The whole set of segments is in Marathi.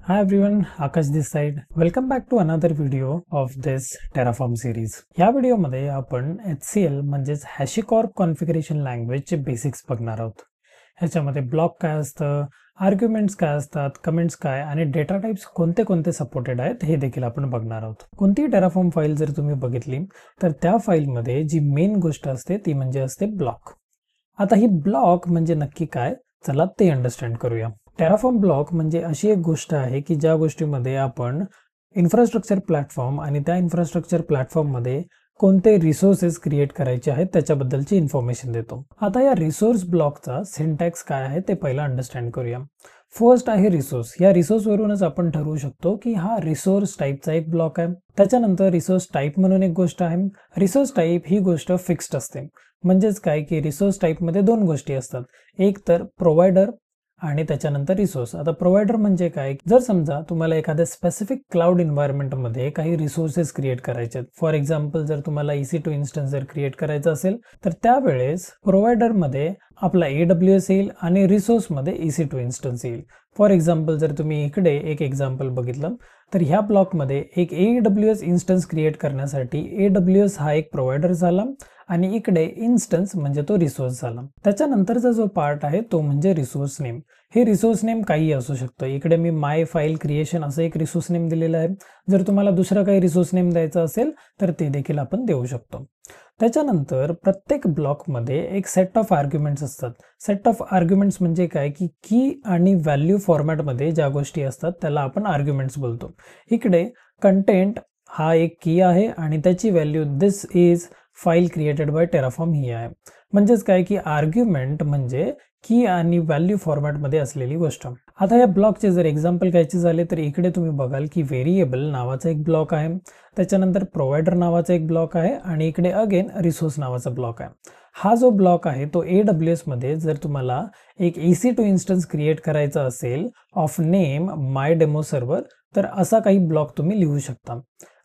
Hi everyone, Akash this side. Welcome back to another video of this Terraform series. या व्हिडिओमध्ये आपण HCL म्हणजेच HashiCorp कॉन्फिगरेशन लँग्वेजचे बेसिक्स बघणार आहोत. ह्याच्यामध्ये ब्लॉक काय असतं, आर्ग्युमेंट्स काय असतात, कमेंट्स काय आणि डेटा टाइप्स कोणते कोणते सपोर्टेड आहेत हे देखील आपण बघणार आहोत. कोणती Terraform फाईल जर तुम्ही बघितली तर त्या फाईलमध्ये जी मेन गोष्ट असते ती म्हणजे असते ब्लॉक. आता ही ब्लॉक म्हणजे नक्की काय, चला ते अंडरस्टँड करूया. Terraform ब्लॉक म्हणजे अशी एक गोष्ट आहे की ज्या गोष्टीमध्ये आपण इन्फ्रास्ट्रक्चर प्लॅटफॉर्म आणि त्या इन्फ्रास्ट्रक्चर प्लॅटफॉर्ममध्ये कोणते रिसोर्सेस क्रिएट करायचे आहेत त्याच्याबद्दलची इन्फॉर्मेशन देतो. आता या रिसोर्स ब्लॉकचा सिंटॅक्स काय आहे ते पहिला अंडरस्टँड करूया. फर्स्ट आहे रिसोर्स. या रिसोर्स वरूनच आपण ठरवू शकतो की हा रिसोर्स टाईपचा एक ब्लॉक आहे. त्याच्यानंतर रिसोर्स टाईप म्हणून एक गोष्ट आहे. रिसोर्स टाईप ही गोष्ट फिक्स्ड असते. म्हणजेच काय की रिसोर्स टाईपमध्ये दोन गोष्टी असतात, एक तर प्रोव्हायडर आणि त्याच्यानंतर रिसोर्स. आता प्रोव्हायडर म्हणजे काय, जर समजा तुम्हाला एखाद्या स्पेसिफिक क्लाउड एन्व्हायरमेंटमध्ये काही रिसोर्सेस क्रिएट करायचे आहेत. फॉर एक्झाम्पल जर तुम्हाला EC2 इन्स्टन्स जर क्रिएट करायचा असेल तर त्यावेळेस प्रोव्हायडरमध्ये आपला AWS येईल आणि रिसोर्समध्ये EC2 इन्स्टन्स येईल. फॉर एक्झाम्पल जर तुम्ही इकडे एक एक्झाम्पल बघितलं तर ह्या ब्लॉकमध्ये एक AWS इन्स्टन्स क्रिएट करण्यासाठी AWS हा एक प्रोव्हायडर झाला आणि इकडे इन्स्टन्स म्हणजे तो रिसोर्स झाला. त्याच्यानंतरचा जो पार्ट आहे तो म्हणजे रिसोर्स नेम. हे रिसोर्स नेम काही असू शकतं. इकडे मी माय फाईल क्रिएशन असं एक रिसोर्स नेम दिलेलं आहे. जर तुम्हाला दुसरा काही रिसोर्स नेम द्यायचा असेल तर ते देखील आपण देऊ शकतो. त्याच्यानंतर प्रत्येक ब्लॉकमध्ये एक सेट ऑफ आर्ग्युमेंट्स असतात. सेट ऑफ आर्ग्युमेंट्स म्हणजे काय की की आणि व्हॅल्यू फॉर्मॅटमध्ये ज्या गोष्टी असतात त्याला आपण आर्ग्युमेंट्स बोलतो. इकडे कंटेंट हा एक की आहे आणि त्याची value this is file created by Terraform ही आहे. म्हणजेच काय की आर्ग्युमेंट म्हणजे की आणि व्हॅल्यू फॉर्मॅटमध्ये असलेली गोष्ट. आता या ब्लॉकचे जर एक्झाम्पल घ्यायचे झाले तर इकडे तुम्ही बघाल की व्हेरिएबल नावाचा एक ब्लॉक आहे, त्याच्यानंतर प्रोव्हायडर नावाचा एक ब्लॉक आहे आणि इकडे अगेन रिसोर्स नावाचा ब्लॉक आहे. हा जो ब्लॉक आहे तो AWS मध्ये जर तुम्हाला एक EC2 इन्स्टन्स क्रिएट करायचा असेल of name my demo server तर असा काही ब्लॉक तुम्ही लिहू शकता.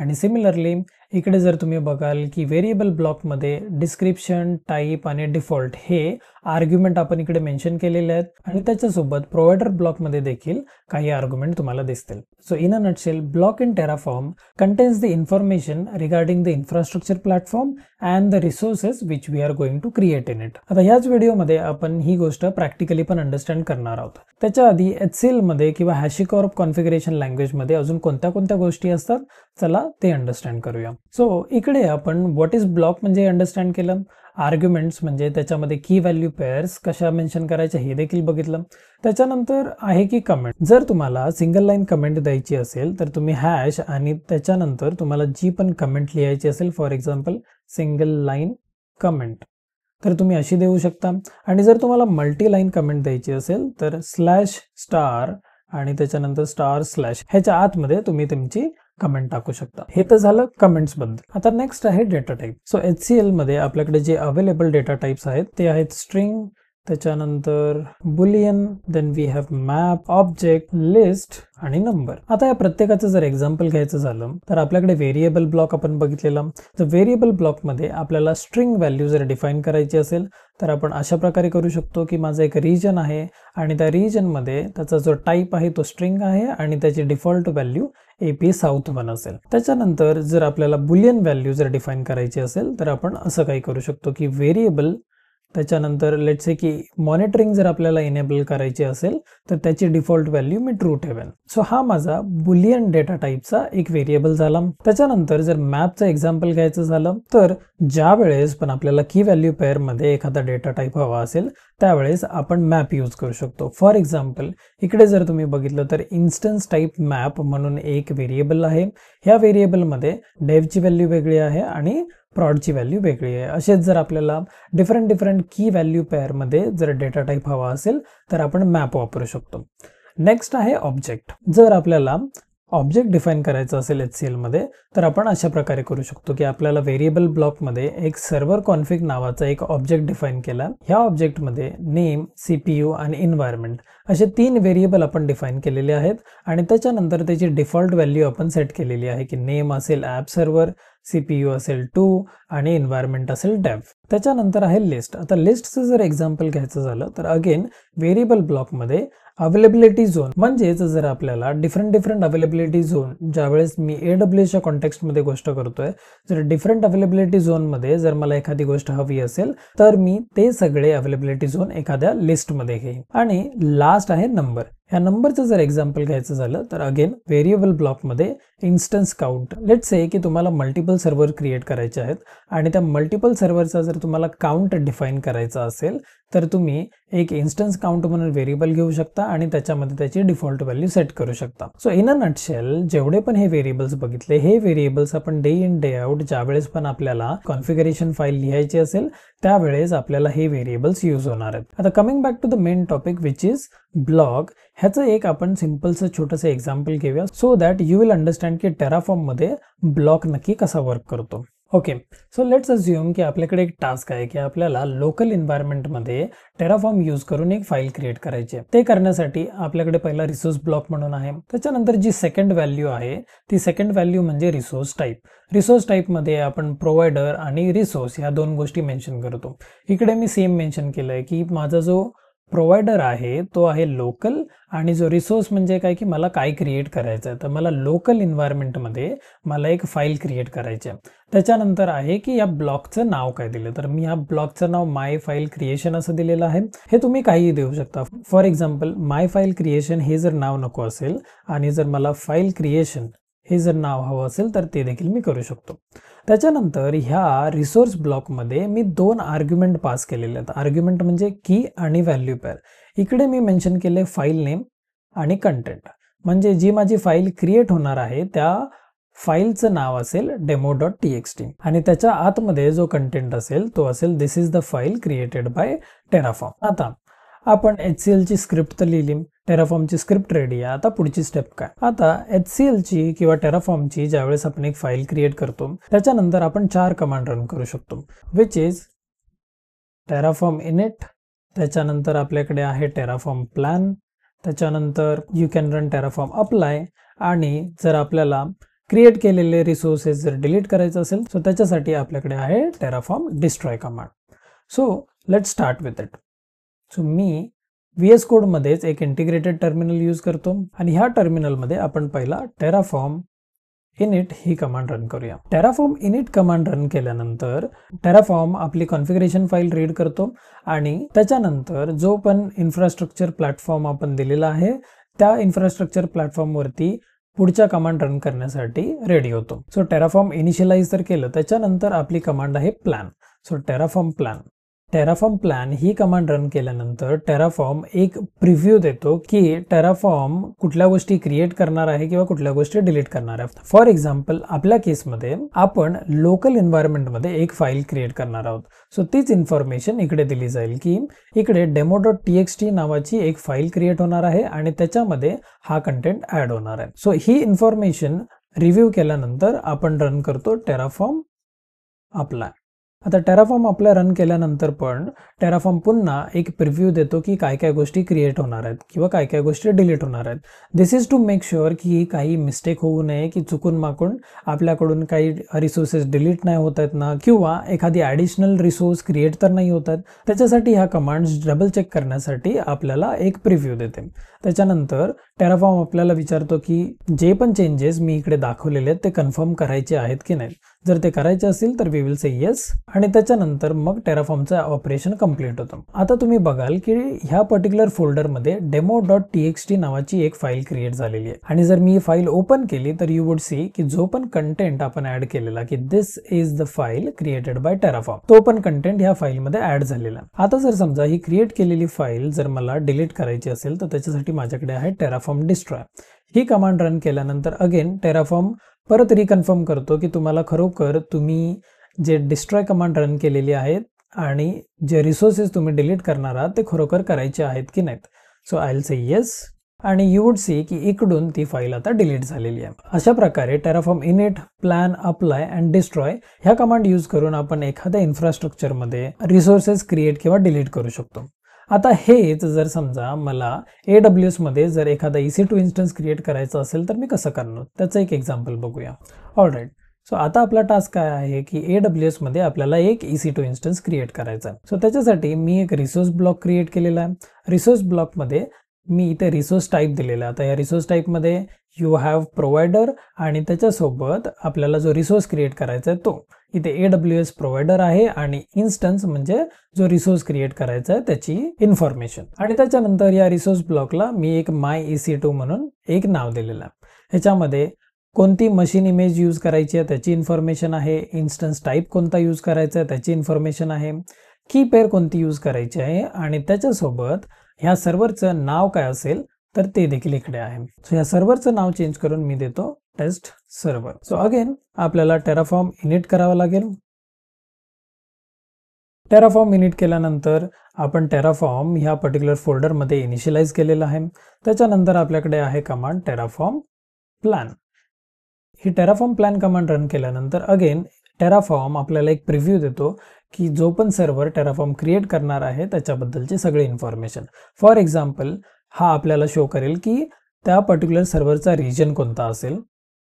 आणि सिमिलरली इकडे जर तुम्ही बघाल की व्हेरिएबल ब्लॉकमध्ये डिस्क्रिप्शन, टाईप आणि डिफॉल्ट हे आर्ग्युमेंट आपण इकडे मेन्शन केलेले आहेत आणि त्याच्यासोबत प्रोव्हायडर ब्लॉकमध्ये देखील काही आर्ग्युमेंट तुम्हाला दिसतील. So in a nutshell, block in Terraform contains the information regarding the infrastructure platform and the resources which we are going to create in it. आता ह्याच व्हिडिओमध्ये आपण ही गोष्ट प्रॅक्टिकली पण अंडरस्टँड करणार आहोत. त्याच्या आधी HCL मध्ये किंवा HashiCorp कॉन्फिगरेशन लँग्वेजमध्ये अजून कोणत्या कोणत्या गोष्टी असतात चला ते अंडरस्टँड करूया. सो इकडे आपण व्हॉट इज ब्लॉक म्हणजे अंडरस्टँड केलं. आर्ग्युमेंट्स म्हणजे त्याच्यामध्ये की व्हॅल्यू पेअर्स कशा मेन्शन करायच्या हे देखील बघितलं. त्याच्यानंतर आहे की कमेंट. जर तुम्हाला सिंगल लाईन कमेंट द्यायची असेल तर तुम्ही हॅश आणि त्याच्यानंतर तुम्हाला जी पण कमेंट लिहायची असेल, for example single line comment, तर तुम्ही अशी देऊ शकता. आणि जर तुम्हाला मल्टी लाईन कमेंट द्यायची असेल तर स्लॅश स्टार आणि त्याच्यानंतर स्टार स्लॅश ह्याच्या आतमध्ये तुम्ही तुमची कमेंट टाकू शकता. हे तर झालं कमेंट्स बद्दल. आता नेक्स्ट आहे डेटा टाईप. सो HCL मध्ये आपल्याकडे जे अवेलेबल डेटा टाइप्स आहेत ते आहेत स्ट्रिंग, त्याच्यानंतर boolean, then we have map, object, list आणि नंबर. आता या प्रत्येकाचं जर एक्झाम्पल घ्यायचं झालं तर आपल्याकडे व्हेरिएबल ब्लॉक आपण बघितलेला. तर व्हेरिएबल ब्लॉकमध्ये आपल्याला स्ट्रिंग व्हॅल्यू जर डिफाईन करायची असेल तर आपण अशा प्रकारे करू शकतो की माझा एक रिजन आहे आणि त्या रिजनमध्ये त्याचा जो टाईप आहे तो स्ट्रिंग आहे आणि त्याची डिफॉल्ट व्हॅल्यू AP South1 असेल. त्याच्यानंतर जर आपल्याला बुलियन व्हॅल्यू जर डिफाईन करायची असेल तर आपण असं काही करू शकतो की व्हेरिएबल, त्याच्यानंतर लेट्स से की मॉनिटरिंग जर आपल्याला इनेबल करायची असेल तर त्याची डिफॉल्ट व्हॅल्यू मी ट्रू ठेवेन. सो हा माझा बुलियन डेटा टाईपचा एक व्हेरिएबल झाला. त्याच्यानंतर जर मॅपचं एक्झाम्पल घ्यायचं झालं तर ज्या वेळेस पण आपल्याला की व्हॅल्यू पेअरमध्ये एखादा डेटा टाईप हवा असेल त्यावेळेस आपण मॅप यूज करू शकतो. फॉर एक्झाम्पल इकडे जर तुम्ही बघितलं तर इन्स्टन्स टाईप मॅप म्हणून एक व्हेरिएबल आहे. ह्या व्हेरिएबलमध्ये डेवची व्हॅल्यू वेगळी आहे आणि प्रॉडची व्हॅल्यू वेगळी आहे. असेच जर आपल्याला डिफरंट की व्हॅल्यू पेअरमध्ये जर डेटा टाईप हवा असेल तर आपण मॅप वापरू शकतो. नेक्स्ट आहे ऑब्जेक्ट. जर आपल्याला ऑब्जेक्ट डिफाईन करायचं असेल HCL मध्ये तर आपण अशा प्रकारे करू शकतो की आपल्याला व्हेरिएबल ब्लॉकमध्ये एक सर्व्हर कॉन्फिग नावाचा एक ऑब्जेक्ट डिफाईन केला. ह्या ऑब्जेक्टमध्ये नेम, CPU आणि एन्व्हायरमेंट असे 3 व्हेरिएबल आपण डिफाईन केलेले आहेत आणि त्याच्यानंतर त्याची डिफॉल्ट व्हॅल्यू आपण सेट केलेली आहे की नेम असेल ॲप सर्व्हर, CPU असेल 2 आणि एन्व्हायरमेंट असेल डेव. त्याच्यानंतर आहे लिस्ट. आता लिस्टचं जर एक्झाम्पल घ्यायचं झालं तर अगेन व्हेरिएबल ब्लॉकमध्ये अवेलेबिलिटी झोन म्हणजेच जर आपल्याला डिफरंट अवेलेबिलिटी झोन, ज्यावेळेस मी AWSच्या कॉन्टेक्स्टमध्ये गोष्ट करतोय, जर डिफरंट अवेलेबिलिटी झोनमध्ये जर मला एखादी गोष्ट हवी असेल तर मी ते सगळे अवेलेबिलिटी झोन एखाद्या लिस्टमध्ये घेईन. आणि लास्ट आहे नंबर. या नंबरचं जर एक्झाम्पल घ्यायचं झालं तर अगेन व्हेरिएबल ब्लॉकमध्ये इन्स्टन्स काउंट. लेट्स से की तुम्हाला मल्टिपल सर्व्हर क्रिएट करायचे आहेत आणि त्या मल्टिपल सर्व्हरचा जर तुम्हाला काउंट डिफाईन करायचा असेल तर तुम्ही एक इन्स्टन्स काउंट म्हणून व्हेरिएबल घेऊ शकता आणि त्याच्यामध्ये त्याची डिफॉल्ट व्हॅल्यू सेट करू शकता. सो इन अ नटशेल जेवढे पण हे व्हेरिएबल्स बघितले, हे व्हेरिएबल्स आपण डे इन डे आउट ज्यावेळेस पण आपल्याला कॉन्फिगरेशन फाईल लिहायची असेल त्यावेळेस आपल्याला हे व्हेरिएबल्स यूज होणार आहेत. आता coming back to the main topic which is block. ह्याचं एक आपण सिंपलचं छोटंसं एक्झाम्पल घेऊया so that you will understand की टेराफॉर्म मध्ये ब्लॉक नक्की कसा वर्क करतो. ओके, सो लेट्स अज्युम की आपल्याकडे एक टास्क आहे की आपल्याला लोकल एन्व्हायरमेंटमध्ये टेराफॉर्म यूज करून एक फाईल क्रिएट करायची आहे. ते करण्यासाठी आपल्याकडे पहिला रिसोर्स ब्लॉक म्हणून आहे. त्याच्यानंतर जी सेकंड व्हॅल्यू आहे ती सेकंड व्हॅल्यू म्हणजे रिसोर्स टाईप. रिसोर्स टाईपमध्ये आपण प्रोव्हायडर आणि रिसोर्स ह्या दोन गोष्टी मेन्शन करतो. इकडे मी सेम मेन्शन केलंय की माझा जो प्रोव्हायडर आहे तो आहे लोकल आणि जो रिसोर्स म्हणजे काय की मला काय क्रिएट करायचं आहे, तर मला लोकल एन्व्हायरमेंटमध्ये मला एक फाईल क्रिएट करायची आहे. त्याच्यानंतर आहे की या ब्लॉकचं नाव काय दिलं, तर मी या ब्लॉकचं नाव माय फाईल क्रिएशन असं दिलेलं आहे. हे तुम्ही काहीही देऊ शकता. For example my file creation हे जर नाव नको असेल आणि जर मला फाईल क्रिएशन हे जर नाव हवं असेल तर ते देखील मी करू शकतो. त्याच्यानंतर ह्या रिसोर्स ब्लॉकमध्ये मी दोन आर्ग्युमेंट पास केलेले आहेत. आर्ग्युमेंट म्हणजे की आणि व्हॅल्यू पेअर. इकडे मी मेन्शन केले फाईल नेम आणि कंटेंट. म्हणजे जी माझी फाईल क्रिएट होणार आहे त्या फाईलचं नाव असेल demo.txt आणि त्याच्या आतमध्ये जो कंटेंट असेल तो असेल this is the file created by Terraform. आता आपण HCL ची स्क्रिप्ट तर लिहिली, टेराफॉर्मची स्क्रिप्ट रेडी आहे. आता पुढची स्टेप काय? आता HCL ची किंवा टेराफॉर्मची ज्यावेळेस आपण एक फाईल क्रिएट करतो त्याच्यानंतर आपण 4 कमांड रन करू शकतो विच इज टेराफॉर्म इनिट, त्याच्यानंतर आपल्याकडे आहे टेराफॉर्म प्लॅन, त्याच्यानंतर you can run Terraform apply आणि जर आपल्याला क्रिएट केलेले रिसोर्सेस जर डिलीट करायचं असेल सो त्याच्यासाठी आपल्याकडे आहे Terraform destroy command. So let's start with it. So me VS code मध्येच एक इंटिग्रेटेड टर्मिनल यूज करतो आणि ह्या टर्मिनलमध्ये आपण पहिला टेराफॉर्म इनिट ही कमांड रन करूया. टेराफॉर्म इनिट कमांड रन केल्यानंतर टेराफॉर्म आपली कॉन्फिगरेशन फाईल रीड करतो आणि त्याच्यानंतर जो पण इन्फ्रास्ट्रक्चर प्लॅटफॉर्म आपण दिलेला आहे त्या इन्फ्रास्ट्रक्चर प्लॅटफॉर्मवरती पुढच्या कमांड रन करण्यासाठी रेडी होतो. सो टेराफॉर्म इनिशियलाइज तर केलं, त्याच्यानंतर आपली कमांड आहे plan. So Terraform plan. Terraform plan ही कमांड रन केल्यानंतर टेराफॉर्म एक प्रिव्ह्यू देतो की टेराफॉर्म कुठल्या गोष्टी क्रिएट करणार आहे किंवा कुठल्या गोष्टी डिलीट करणार आहे. फॉर एक्झाम्पल आपल्या केसमध्ये आपण लोकल एन्व्हायरमेंटमध्ये एक फाईल क्रिएट करणार आहोत. सो तीच इन्फॉर्मेशन इकडे दिली जाईल की इकडे demo.txt नावाची एक फाईल क्रिएट होणार आहे आणि त्याच्यामध्ये हा कंटेंट ऍड होणार आहे. सो ही इन्फॉर्मेशन रिव्ह्यू केल्यानंतर आपण रन करतो टेराफॉर्म अप्लाय. आता टेराफॉर्म अप्लाय रन केल्यानंतर पण टेराफॉर्म पुन्हा एक प्रिव्ह्यू देतो की काय काय गोष्टी क्रिएट होणार आहेत किंवा काय काय गोष्टी डिलीट होणार आहेत. दिस इज टू मेक शुअर की काही मिस्टेक होऊ नये की चुकून माकून आपल्याकडून काही रिसोर्सेस डिलीट नाही होत आहेत ना किंवा एखादी ॲडिशनल रिसोर्स क्रिएट तर नाही होत आहेत. त्याच्यासाठी ह्या कमांड्स डबल चेक करण्यासाठी आपल्याला एक प्रिव्ह्यू देते. त्याच्यानंतर टेराफॉर्म आपल्याला विचारतो की जे पण चेंजेस मी इकडे दाखवलेले आहेत ते कन्फर्म करायचे आहेत की नाही. जर ते करायचे असेल तर वी विल से येस आणि त्याच्यानंतर मग टेराफॉर्मचं ऑपरेशन कंप्लीट होतं. आता तुम्ही बघाल की ह्या पर्टिक्युलर फोल्डरमध्ये demo.txt नावाची एक फाईल क्रिएट झालेली आहे आणि जर मी ही फाईल ओपन केली तर यू वुड सी की जो पण कंटेंट आपण ऍड केलेला की this is the file created by Terraform तो पण कंटेंट ह्या फाईलमध्ये ऍड झालेला. आता जर समजा ही क्रिएट केलेली फाईल जर मला डिलीट करायची असेल तर त्याच्यासाठी माझ्याकडे आहे टेराफॉर्म डिस्ट्रॉय. ही कमांड रन केल्यानंतर अगेन टेराफॉर्म परत रिकन्फर्म करतो की तुम्हाला खरोखर तुम्ही जे डिस्ट्रॉय कमांड रन केलेली आहेत आणि जे रिसोर्सेस तुम्ही डिलीट करणार आहात ते खरोखर करायचे आहेत की नाहीत. So I will say yes आणि यू वुड सी की इकडून ती फाईल आता डिलीट झालेली आहे. अशा प्रकारे Terraform init, plan, apply and destroy ह्या कमांड यूज करून आपण एखाद्या इन्फ्रास्ट्रक्चरमध्ये रिसोर्सेस क्रिएट किंवा डिलीट करू शकतो. आता हेच जर समजा मला AWS मध्ये जर एखादा EC2 इन्स्टन्स क्रिएट करायचा असेल तर मी कसं करणार त्याचं एक एक्झाम्पल बघूया. ऑलराईट, सो आता आपला टास्क काय आहे की AWS मध्ये आपल्याला एक EC2 इन्स्टन्स क्रिएट करायचा आहे. सो त्याच्यासाठी मी एक रिसोर्स ब्लॉक क्रिएट केलेला आहे. रिसोर्स ब्लॉकमध्ये मी इथे रिसोर्स टाईप दिलेला आहे. आता या रिसोर्स टाईपमध्ये यू हॅव प्रोव्हायडर आणि त्याच्यासोबत आपल्याला जो रिसोर्स क्रिएट करायचा आहे तो इथे AWS प्रोव्हायडर आहे आणि इन्स्टन्स म्हणजे जो रिसोर्स क्रिएट करायचा आहे त्याची इन्फॉर्मेशन. आणि त्याच्यानंतर या रिसोर्स ब्लॉकला मी एक MyEC2 म्हणून एक नाव दिलेलं आहे. ह्याच्यामध्ये कोणती मशीन इमेज यूज करायची आहे त्याची इन्फॉर्मेशन आहे, इन्स्टन्स टाईप कोणता यूज करायचा आहे त्याची इन्फॉर्मेशन आहे, की पेअर कोणती यूज करायची आहे आणि त्याच्यासोबत ह्या सर्व्हरचं नाव काय असेल तर ते देखील इकडे आहे. सो या सर्व्हरचं नाव चेंज करून मी देतो टेस्ट सर्व्हर. सो अगेन आपल्याला टेराफॉर्म इनिट करावं लागेल. टेराफॉर्म इनिट केल्यानंतर आपण टेराफॉर्म ह्या पर्टिक्युलर फोल्डरमध्ये इनिशियलाइज केलेलं आहे. त्याच्यानंतर आपल्याकडे आहे कमांड टेराफॉर्म प्लॅन. ही टेराफॉर्म प्लॅन कमांड रन केल्यानंतर अगेन टेराफॉर्म आपल्याला एक प्रिव्ह्यू देतो की जो पण सर्व्हर टेराफॉर्म क्रिएट करणार आहे त्याच्याबद्दलची सगळी इन्फॉर्मेशन. फॉर एक्झाम्पल हा आपल्याला शो करेल की त्या पर्टिक्युलर सर्व्हरचा रिजन कोणता असेल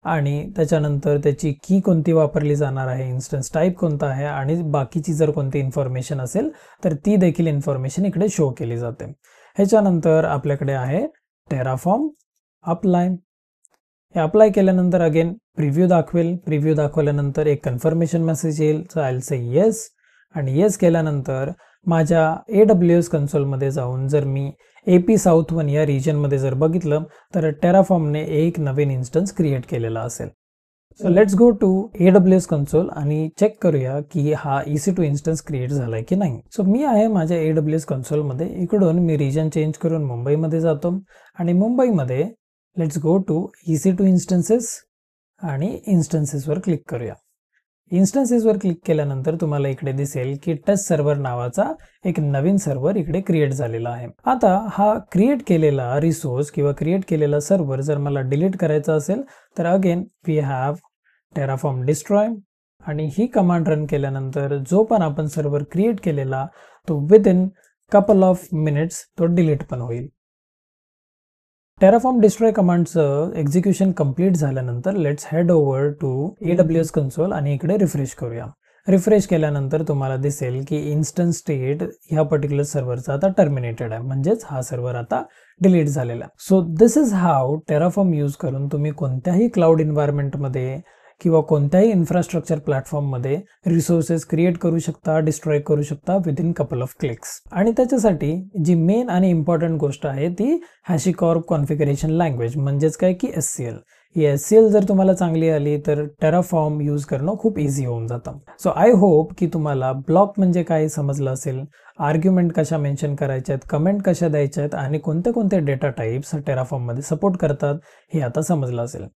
आणि त्याच्यानंतर त्याची की कोणती वापरली जाणार आहे, इन्स्टन्स टाईप कोणता आहे आणि बाकीची जर कोणती इन्फॉर्मेशन असेल तर ती देखील इन्फॉर्मेशन इकडे शो केली जाते. ह्याच्यानंतर आपल्याकडे आहे टेराफॉर्म अप्लाय. हे अप्लाय केल्यानंतर अगेन प्रिव्ह्यू दाखवेल. प्रिव्ह्यू दाखवल्यानंतर एक कन्फर्मेशन मेसेज येईल. So I will say yes आणि येस केल्यानंतर माझ्या AWS कन्सोलमध्ये जाऊन जर मी AP South 1 या रिजनमध्ये जर बघितलं तर टेराफॉर्मने एक नवीन इन्स्टन्स क्रिएट केलेला असेल. So let's go to AWS console आणि चेक करूया की हा EC2 इन्स्टन्स क्रिएट झालाय की नाही. सो मी आहे माझ्या AWS कन्सोलमध्ये. इकडून मी रिजन चेंज करून मुंबईमध्ये जातो आणि मुंबईमध्ये let's go to EC2 instances आणि इन्स्टन्सेसवर क्लिक करूया. इन्स्टन्सेसवर क्लिक केल्यानंतर तुम्हाला इकडे दिसेल की टेस्ट सर्व्हर नावाचा एक नवीन सर्व्हर इकडे क्रिएट झालेला आहे. आता हा क्रिएट केलेला रिसोर्स किंवा क्रिएट केलेला सर्व्हर जर मला डिलीट करायचा असेल तर again we have Terraform destroy आणि ही कमांड रन केल्यानंतर जो पण आपण सर्व्हर क्रिएट केलेला तो विदिन कपल ऑफ मिनिट्स तो डिलीट पण होईल. टेराफॉर्म डिस्ट्रॉय कमांडचं एक्झिक्युशन कंप्लीट झाल्यानंतर let's head over to AWS console आणि इकडे रिफ्रेश करूया. रिफ्रेश केल्यानंतर तुम्हाला दिसेल की इन्स्टन्स स्टेट ह्या पर्टिक्युलर सर्व्हरचा आता टर्मिनेटेड आहे, म्हणजेच हा सर्व्हर आता डिलीट झालेला आहे. So this is how Terraform use करून तुम्ही कोणत्याही क्लाउड एन्व्हायरमेंटमध्ये किंवा कोणत्याही इन्फ्रास्ट्रक्चर प्लॅटफॉर्ममध्ये रिसोर्सेस क्रिएट करू शकता, डिस्ट्रॉय करू शकता विदिन कपल ऑफ क्लिक्स. आणि त्याच्यासाठी जी मेन आणि इम्पॉर्टंट गोष्ट आहे ती HashiCorp कॉन्फिगरेशन लँग्वेज म्हणजेच काय की SCL. ही SCL जर तुम्हाला चांगली आली तर टेराफॉर्म यूज करणं खूप इझी होऊन जातं. सो आय होप की तुम्हाला ब्लॉक म्हणजे काय समजलं असेल, आर्ग्युमेंट कशा मेन्शन करायच्या आहेत, कमेंट कशा द्यायच्या आहेत आणि कोणते कोणते डेटा टाईप्स टेराफॉर्ममध्ये सपोर्ट करतात हे आता समजलं असेल.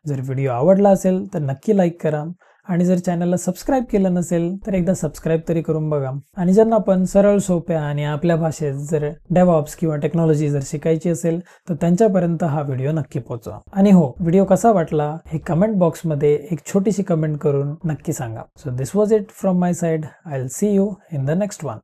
जर व्हिडिओ आवडला असेल तर नक्की लाईक करा आणि जर चॅनलला सबस्क्राईब केलं नसेल तर एकदा सबस्क्राईब तरी करून बघा. आणि ज्यांना पण सरळ सोप्या आणि आपल्या भाषेत जर डेव्हऑप्स किंवा टेक्नॉलॉजी जर शिकायची असेल तर त्यांच्यापर्यंत हा व्हिडिओ नक्की पोहोचवा. आणि हो, व्हिडिओ कसा वाटला हे कमेंट बॉक्समध्ये एक छोटीशी कमेंट करून नक्की सांगा. So this was it from my side. I will see you in the next one.